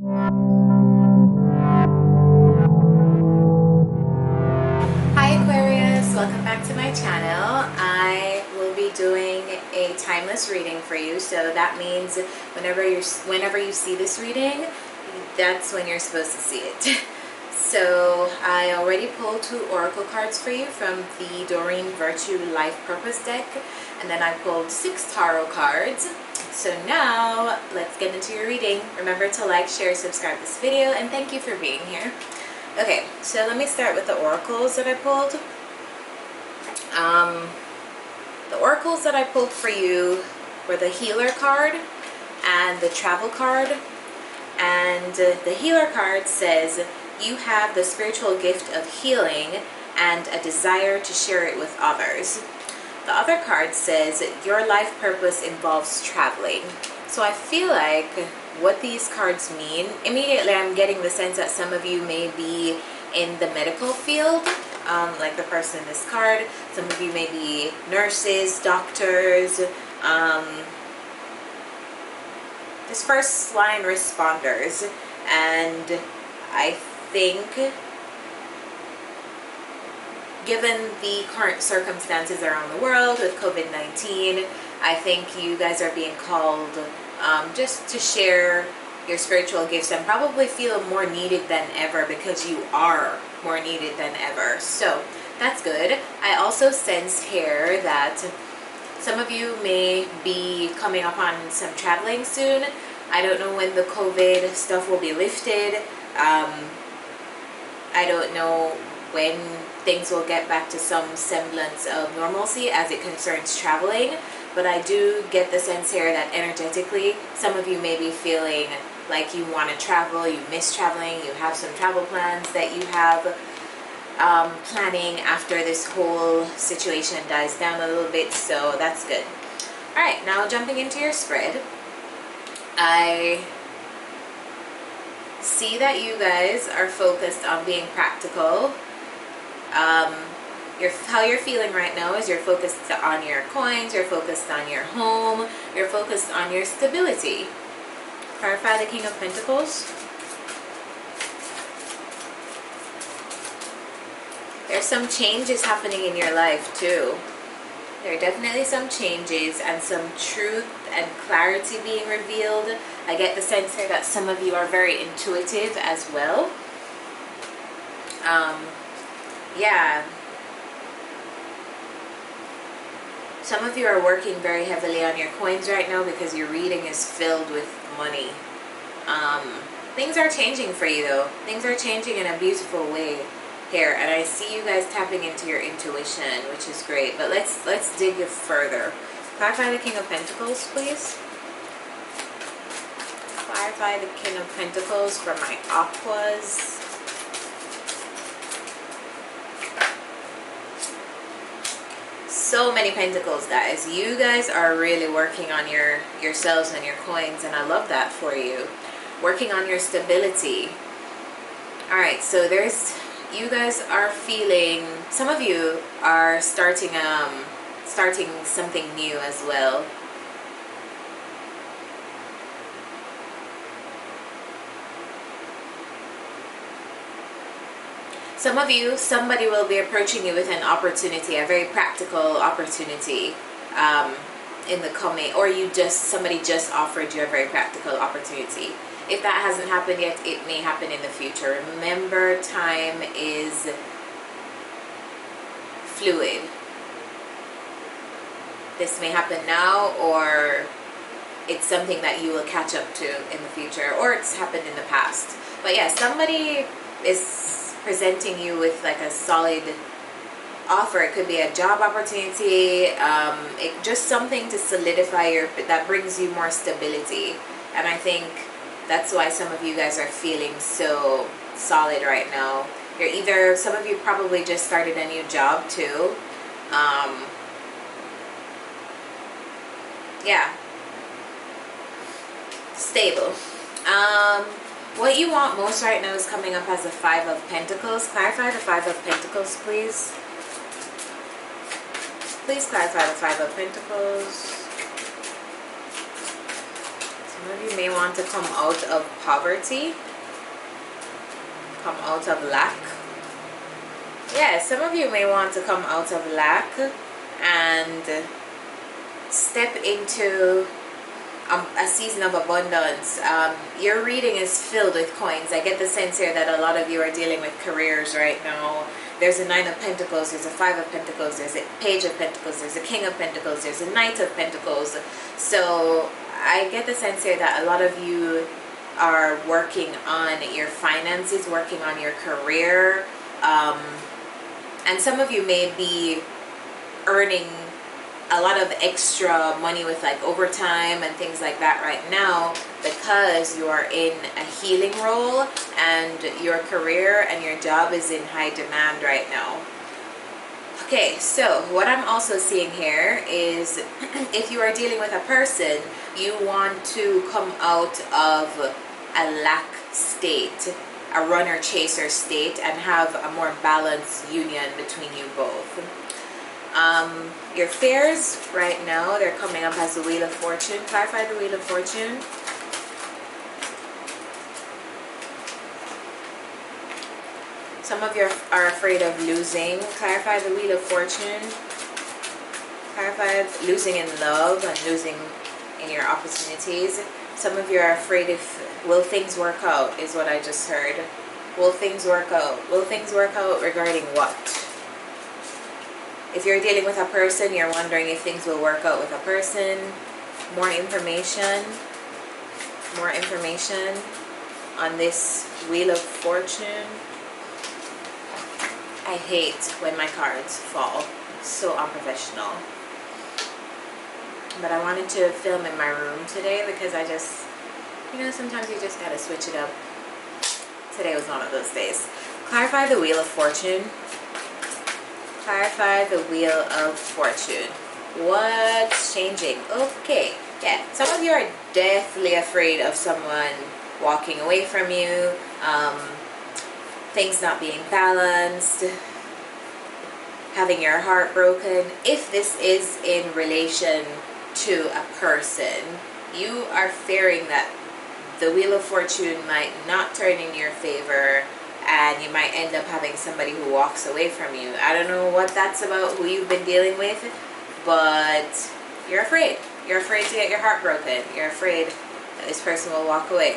Hi Aquarius, welcome back to my channel. I will be doing a timeless reading for you, so that means whenever you see this reading, that's when you're supposed to see it. So I already pulled 2 oracle cards for you from the Doreen Virtue Life Purpose deck, and then I pulled 6 tarot cards. So now let's get into your reading. Remember to like, share, subscribe this video, and thank you for being here. Okay, so let me start with the oracles that I pulled. The oracles that I pulled for you were the healer card and the travel card. And the healer card says, you have the spiritual gift of healing and a desire to share it with others. The other card says, your life purpose involves traveling. So I feel like what these cards mean, immediately I'm getting the sense that some of you may be in the medical field, like the person in this card. Some of you may be nurses, doctors, just first line responders. And I think, given the current circumstances around the world with COVID-19, I think you guys are being called just to share your spiritual gifts and probably feel more needed than ever, because you are more needed than ever. So that's good. I also sense here that some of you may be coming up on some traveling soon. I don't know when the COVID stuff will be lifted. I don't know when things will get back to some semblance of normalcy as it concerns traveling, but I do get the sense here that energetically some of you may be feeling like you want to travel, you miss traveling, you have some travel plans that you have planning after this whole situation dies down a little bit, so that's good. Alright, now jumping into your spread, I see that you guys are focused on being practical. How you're feeling right now is you're focused on your coins, you're focused on your home, you're focused on your stability. Clarify the King of Pentacles. There's some changes happening in your life too. There are definitely some changes and some truth and clarity being revealed. I get the sense here that some of you are very intuitive as well. Yeah. Some of you are working very heavily on your coins right now because your reading is filled with money. Things are changing for you though. Things are changing in a beautiful way here, and I see you guys tapping into your intuition, which is great. But let's dig further. Clarify the King of Pentacles, please. Clarify the King of Pentacles for my Aquas. So many pentacles, guys. You guys are really working on yourselves and your coins, and I love that for you. Working on your stability. Alright, so you guys are feeling, some of you are starting something new as well. Some of you, somebody will be approaching you with an opportunity, a very practical opportunity in the coming, or somebody just offered you a very practical opportunity. If that hasn't happened yet, it may happen in the future. Remember, time is fluid. This may happen now, or it's something that you will catch up to in the future, or it's happened in the past. But yeah, somebody is presenting you with like a solid offer. It could be a job opportunity, just something to solidify that brings you more stability. And I think that's why some of you guys are feeling so solid right now. Some of you probably just started a new job too. Yeah, stable. What you want most right now is coming up as a 5 of Pentacles. Clarify the 5 of Pentacles, please. Please clarify the 5 of Pentacles. Some of you may want to come out of poverty, come out of lack. Yeah, some of you may want to come out of lack and step into a season of abundance. Your reading is filled with coins. I get the sense here that a lot of you are dealing with careers right now. There's a Nine of Pentacles, there's a Five of Pentacles, there's a Page of Pentacles, there's a King of Pentacles, there's a Knight of Pentacles. So I get the sense here that a lot of you are working on your finances, working on your career, and some of you may be earning a lot of extra money with like overtime and things like that right now because you are in a healing role and your career and your job is in high demand right now. Okay, so what I'm also seeing here is if you are dealing with a person, you want to come out of a lack state, a runner-chaser state, and have a more balanced union between you both. Your fears right now, they're coming up as the Wheel of Fortune. Clarify the Wheel of Fortune. Some of you are afraid of losing. Clarify the Wheel of Fortune. Clarify losing in love and losing in your opportunities. Some of you are afraid will things work out, is what I just heard. Will things work out? Will things work out regarding what? If you're dealing with a person, you're wondering if things will work out with a person. More information on this Wheel of Fortune. I hate when my cards fall. So unprofessional. But I wanted to film in my room today because I just, sometimes you just gotta switch it up. Today was one of those days. Clarify the Wheel of Fortune. Clarify the Wheel of Fortune. What's changing? Okay, yeah. Some of you are deathly afraid of someone walking away from you, things not being balanced, having your heart broken. If this is in relation to a person, you are fearing that the Wheel of Fortune might not turn in your favor, and you might end up having somebody who walks away from you. I don't know what that's about, who you've been dealing with, but you're afraid. You're afraid to get your heart broken. You're afraid that this person will walk away.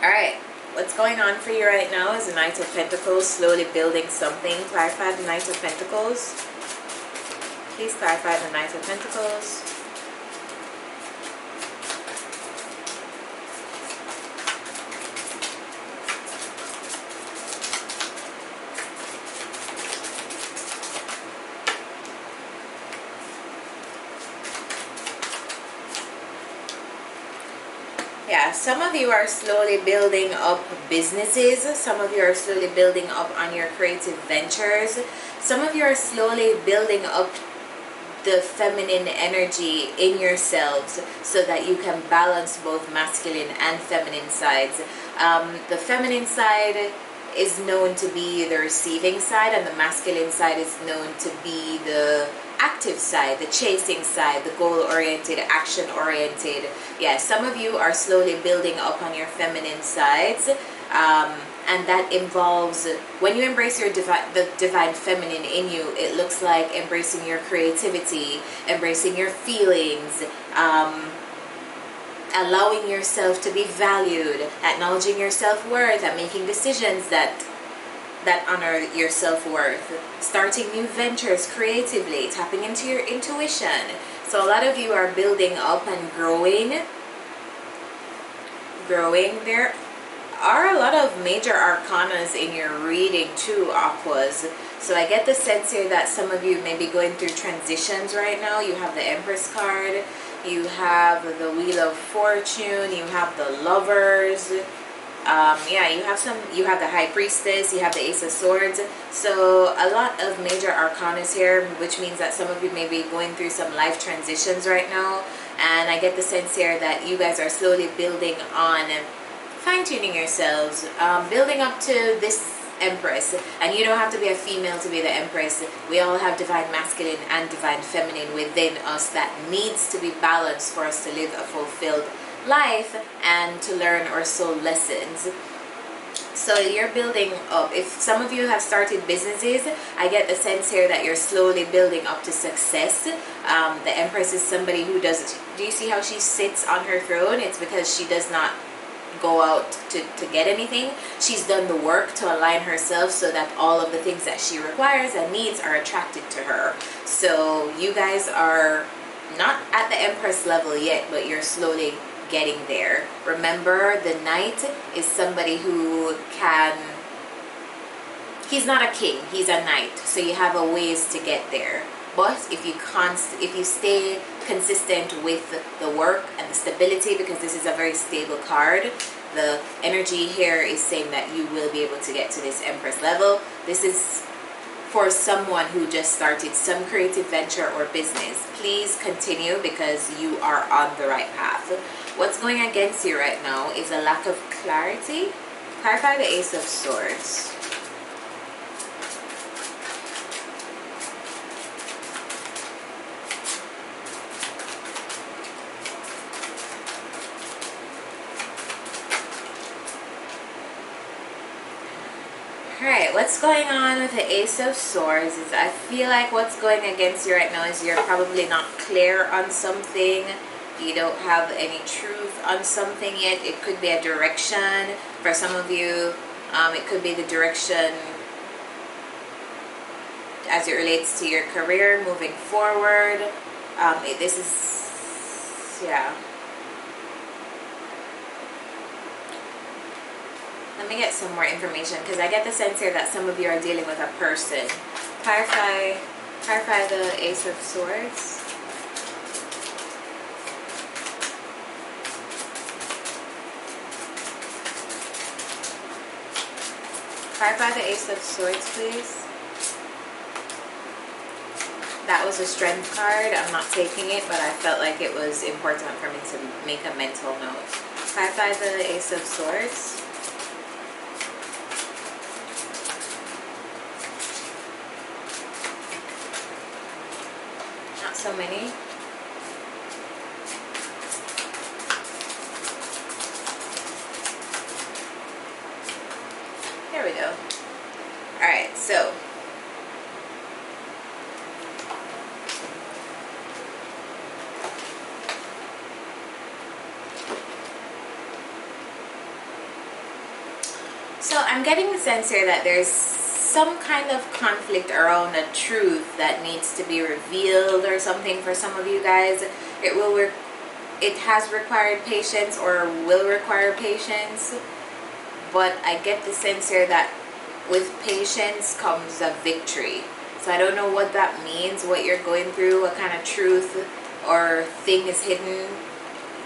Alright, what's going on for you right now is the Knight of Pentacles, slowly building something. Clarify the Knight of Pentacles. Please clarify the Knight of Pentacles. Yeah, some of you are slowly building up businesses. Some of you are slowly building up on your creative ventures. Some of you are slowly building up the feminine energy in yourselves so that you can balance both masculine and feminine sides. The feminine side is known to be the receiving side, and the masculine side is known to be the active side, the chasing side, the goal-oriented, action-oriented. Yeah, some of you are slowly building up on your feminine sides, and that involves, when you embrace your the divine feminine in you, it looks like embracing your creativity, embracing your feelings, allowing yourself to be valued, acknowledging your self-worth, and making decisions that honor your self-worth, starting new ventures creatively, tapping into your intuition. So a lot of you are building up and growing. There are a lot of major arcanas in your reading too, Aquas. So I get the sense here that some of you may be going through transitions right now. You have the Empress card, you have the Wheel of Fortune, you have the Lovers. Yeah, you have the High Priestess, you have the Ace of Swords. So a lot of major arcanas here, which means that some of you may be going through some life transitions right now. And I get the sense here that you guys are slowly building on fine-tuning yourselves, building up to this Empress. And you don't have to be a female to be the Empress. We all have divine masculine and divine feminine within us that needs to be balanced for us to live a fulfilled life and to learn or sow lessons. So you're building up. If some of you have started businesses, I get the sense here that you're slowly building up to success. The Empress is somebody who does you see how she sits on her throne? It's because she does not go out to get anything. She's done the work to align herself so that all of the things that she requires and needs are attracted to her. So you guys are not at the Empress level yet, but you're slowly getting there. Remember, the Knight is somebody who can, he's not a king, he's a knight, so you have a ways to get there. But if you stay consistent with the work and the stability, because this is a very stable card, the energy here is saying that you will be able to get to this Empress level. This is for someone who just started some creative venture or business. Please continue, because you are on the right path. What's going against you right now is a lack of clarity. Clarify the Ace of Swords. Alright, what's going on with the Ace of Swords is I feel like what's going against you right now is you're probably not clear on something. You don't have any truth on something yet. It could be a direction. For some of you, it could be the direction as it relates to your career moving forward. This is, yeah. Let me get some more information, because I get the sense here that some of you are dealing with a person. Clarify the Ace of Swords. Clarify the Ace of Swords, please. That was a strength card. I'm not taking it, but I felt like it was important for me to make a mental note. Clarify the Ace of Swords. Not so many. There we go. Alright, so I'm getting the sense here that there's some kind of conflict around a truth that needs to be revealed or something for some of you guys. It has required patience or will require patience, but I get the sense here that with patience comes a victory. So I don't know what that means, what you're going through, what kind of truth or thing is hidden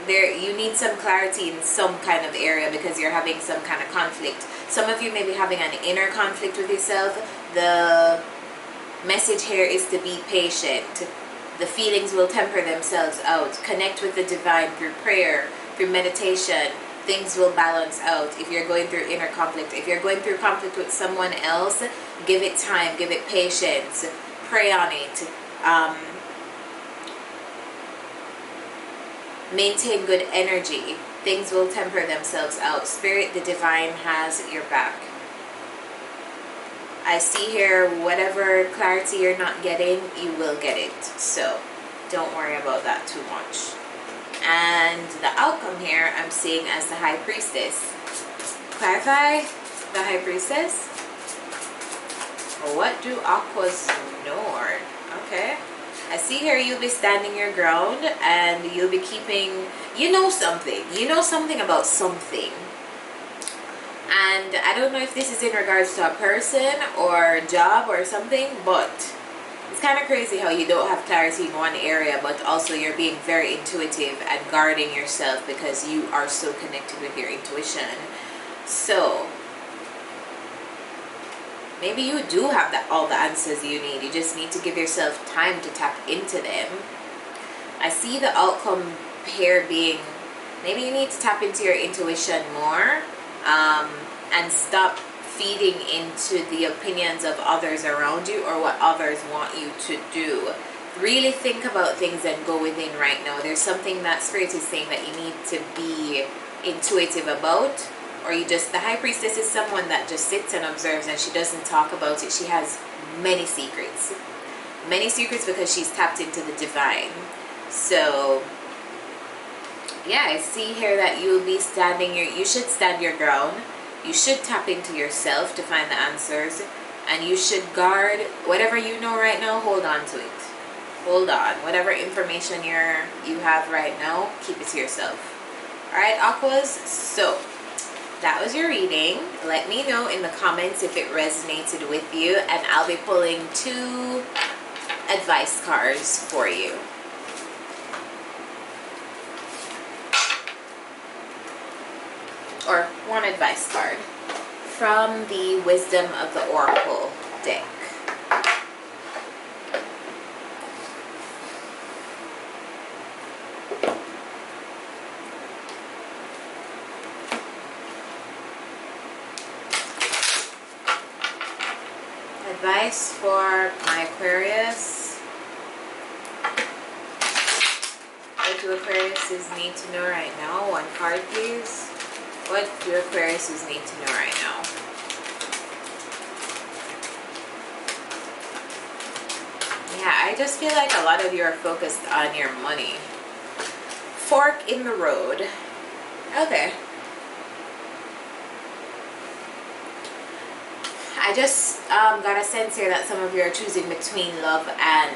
there. You need some clarity in some kind of area because you're having some kind of conflict. Some of you may be having an inner conflict with yourself. The message here is to be patient. The feelings will temper themselves out. Connect with the divine through prayer, through meditation. Things will balance out if you're going through inner conflict. If you're going through conflict with someone else, give it time, give it patience, pray on it. Maintain good energy. Things will temper themselves out. Spirit, the divine has your back. I see here, whatever clarity you're not getting, you will get it. So don't worry about that too much. And the outcome here, I'm seeing as the High Priestess. Clarify the High Priestess. What do Aquas know? Okay. I see here you'll be standing your ground and you'll be keeping, you know something about something. And I don't know if this is in regards to a person or job or something, but it's kind of crazy how you don't have clarity in one area, but also you're being very intuitive and guarding yourself because you are so connected with your intuition. So maybe you do have all the answers you need. You just need to give yourself time to tap into them. I see the outcome here being, maybe you need to tap into your intuition more and stop feeding into the opinions of others around you or what others want you to do. really think about things and go within right now. There's something that Spirit is saying that you need to be intuitive about, or you just, the High Priestess is someone that just sits and observes and she doesn't talk about it. She has many secrets because she's tapped into the divine. So yeah, I see here that you'll be you should stand your ground. You should tap into yourself to find the answers, and you should guard whatever you know right now. Hold on to it. Hold on. Whatever information you have right now, keep it to yourself. All right, Aquas. So that was your reading. Let me know in the comments if it resonated with you, and I'll be pulling 2 advice cards for you. Or 1 advice card from the Wisdom of the Oracle deck. Advice for my Aquarius. What do Aquariuses need to know right now? 1 card, please. What do Aquariuses need to know right now? Yeah, I just feel like a lot of you are focused on your money. Fork in the road. Okay. I just got a sense here that some of you are choosing between love and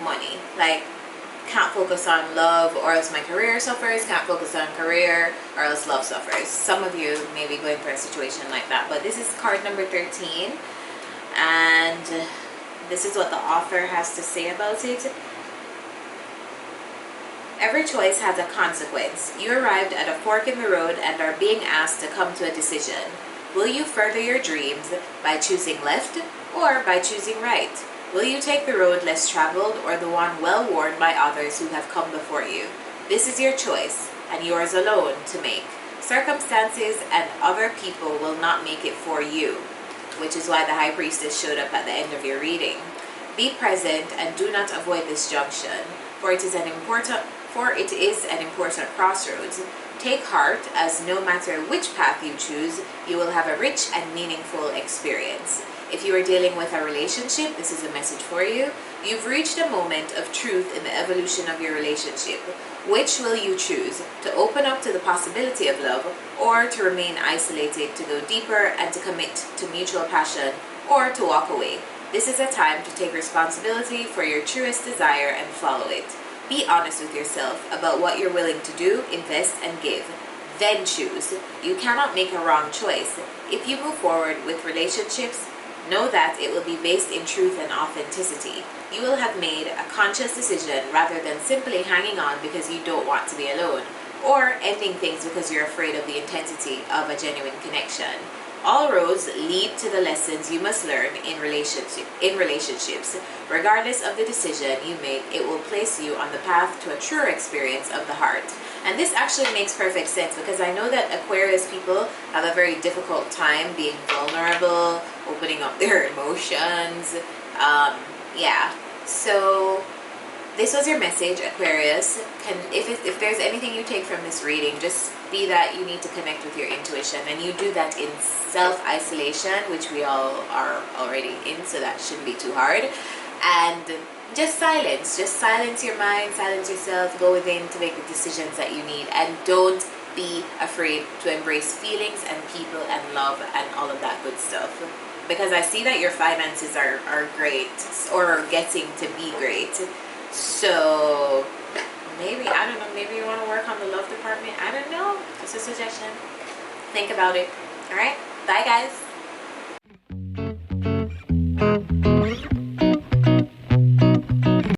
money. Like, can't focus on love or else my career suffers, can't focus on career or else love suffers. Some of you may be going through a situation like that, but this is card number 13, and this is what the author has to say about it. Every choice has a consequence. You arrived at a fork in the road and are being asked to come to a decision. Will you further your dreams by choosing left or by choosing right? Will you take the road less traveled or the one well worn by others who have come before you? This is your choice, and yours alone to make. Circumstances and other people will not make it for you, which is why the High Priestess showed up at the end of your reading. Be present and do not avoid this junction, for it is an important crossroads. Take heart, as no matter which path you choose, you will have a rich and meaningful experience. If you are dealing with a relationship, this is a message for you. You've reached a moment of truth in the evolution of your relationship. Which will you choose? To open up to the possibility of love, or to remain isolated, to go deeper and to commit to mutual passion, or to walk away? This is a time to take responsibility for your truest desire and follow it. Be honest with yourself about what you're willing to do, invest, and give. Then choose. You cannot make a wrong choice. If you move forward with relationships, know that it will be based in truth and authenticity. You will have made a conscious decision rather than simply hanging on because you don't want to be alone, or ending things because you're afraid of the intensity of a genuine connection. All roads lead to the lessons you must learn in relationships. Regardless of the decision you make, it will place you on the path to a truer experience of the heart. And this actually makes perfect sense, because I know that Aquarius people have a very difficult time being vulnerable, opening up their emotions. Yeah, so this was your message, Aquarius. If there's anything you take from this reading, just be that you need to connect with your intuition, and you do that in self-isolation, which we all are already in, so that shouldn't be too hard. And just silence your mind, silence yourself, go within to make the decisions that you need, and don't be afraid to embrace feelings and people and love and all of that good stuff. Because I see that your finances are great, or getting to be great. So maybe, I don't know, maybe you want to work on the love department. I don't know. Just a suggestion. Think about it. All right. Bye, guys.